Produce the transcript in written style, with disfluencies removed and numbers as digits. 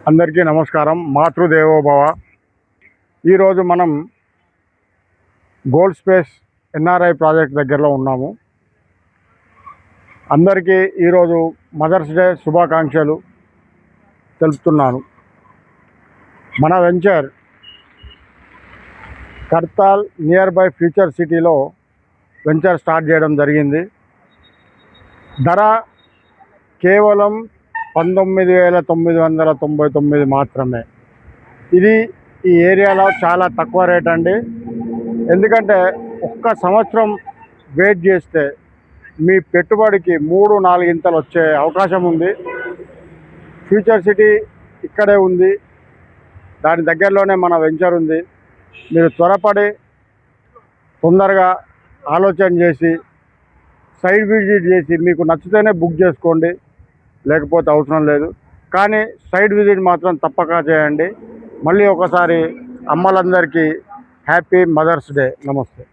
అందరికీ నమస్కారం. మాతృదేవోభవ. ఈరోజు మనం గోల్డ్ స్పేస్ ఎన్ఆర్ఐ ప్రాజెక్ట్ దగ్గరలో ఉన్నాము. అందరికీ ఈరోజు మదర్స్ డే శుభాకాంక్షలు తెలుపుతున్నాను. మన venture Kadthal near by future సిటీలో వెంచర్ స్టార్ట్ చేయడం జరిగింది. ధర కేవలం 19,999 మాత్రమే. ఇది ఈ ఏరియాలో చాలా తక్కువ రేట్ అండి. ఎందుకంటే ఒక్క సంవత్సరం వెయిట్ చేస్తే మీ పెట్టుబడికి 3-4 ఇంతలు వచ్చే అవకాశం ఉంది. ఫ్యూచర్ సిటీ ఇక్కడే ఉంది, దాని దగ్గరలోనే మన వెంచర్ ఉంది. మీరు త్వరపడి తొందరగా ఆలోచన చేసి సైట్ విజిట్ చేసి మీకు నచ్చితేనే బుక్ చేసుకోండి, లేకపోతే అవసరం లేదు. కానీ సైట్ విజిట్ మాత్రం తప్పక చేయండి. మళ్ళీ ఒకసారి అమ్మలందరికీ హ్యాపీ మదర్స్ డే. నమస్తే.